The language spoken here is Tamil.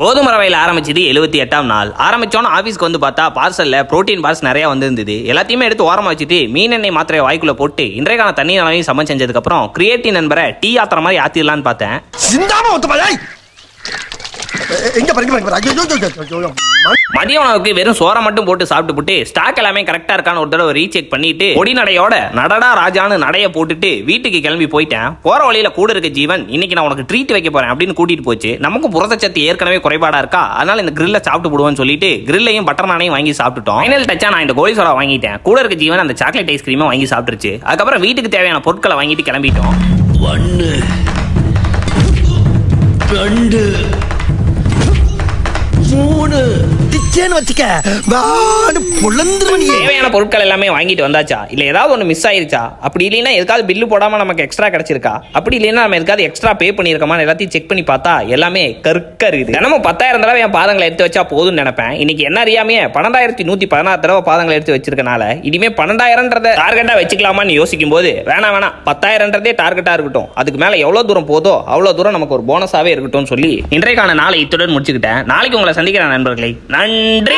கோதுமை ரவையில் ஆரம்பிச்சது 78ஆம் நாள். ஆரம்பிச்சோன்னு ஆஃபீஸ்க்கு வந்து பார்த்தா பார்சலில் ப்ரோட்டீன் பார்ஸ் நிறையா வந்துருந்தது. எல்லாத்தையுமே எடுத்து ஓரமாக வச்சுட்டு மீன் எண்ணெய் மாத்திரையை வாய்க்குள்ளே போட்டு இன்றைக்கான தண்ணி நிலையும் சமைச்சு செஞ்சதுக்கப்புறம் கிரியேட்டின் நண்பரை டீ ஆத்திர மாதிரி ஆற்றிடலான்னு பார்த்தேன். மதிய உணவுக்கு வெறும் சோறை மட்டும் போட்டு சாப்பிட்டு ஸ்டாக் எல்லாமே கரெக்டா இருக்கான்னு ஒரு தடவை ரீசெக் பண்ணிட்டு பொடி நடையோட நடடா ராஜான்னு நடைய போட்டுட்டு வீட்டுக்கு கிளம்பி போயிட்டேன். போற வழியில கூட இருக்க ஜீவன், இன்னைக்கு நான் உனக்கு ட்ரீட் வைக்க போறேன் அப்படின்னு கூட்டிட்டு போச்சு. நமக்கும் புரதச்சத்து ஏற்கனவே குறைபாடா இருக்கா, அதனால இந்த கிரில்ல சாப்பிட்டு போடுவோம்னு சொல்லிட்டு கிரில்லையும் பட்டர் நானையும் வாங்கி சாப்பிட்டுட்டோம். ஃபைனல் டச்சா நான் இந்த கோழி சோடா வாங்கிட்டேன். கூட இருக்க ஜீவன் அந்த சாக்லேட் ஐஸ்கிரீமும் வாங்கி சாப்பிட்டுருச்சு. அதுக்கப்புறம் வீட்டுக்கு தேவையான பொருட்களை வாங்கிட்டு கிளம்பிட்டோம். 1 2 3 வச்சுக்க தேவையான பொருட்கள் எல்லாமே வாங்கிட்டு வந்தாச்சா, இல்ல ஏதாவது ஒன்று மிஸ் ஆயிருச்சா, அப்படி இல்லைன்னா எதுக்காவது பில்லு போடாம நமக்கு எக்ஸ்ட்ரா கிடைச்சிருக்கா, அப்படி இல்லைன்னா நம்ம எதுக்காவது எக்ஸ்ட்ரா பே பண்ணியிருக்கோமா எல்லாத்தையும் செக் பண்ணி பார்த்தா எல்லாமே கருக்க இருக்குது. தினமும் 10,000 தடவை என் பாதங்களை எடுத்து வச்சா போதும்னு நினைப்பேன். இன்னைக்கு என்ன அறியாமே 12,116 தடவை பாதங்களை எடுத்து வச்சிருக்கனால இனிமே 12,000 டார்கெட்டா வச்சுக்கலாமான்னு யோசிக்கும் போது வேணாம் 10,000 டார்கெட்டா இருக்கட்டும், அதுக்கு மேல எவ்வளவு தூரம் போதோ அவ்வளவு தூரம் நமக்கு ஒரு போனஸாவே இருக்கட்டும் சொல்லி இன்றைக்கான நாளை இத்துடன் முடிச்சுக்கிட்டேன். நாளைக்கு உங்களை சந்திக்கிறேன் நண்பர்களே. நன்றி.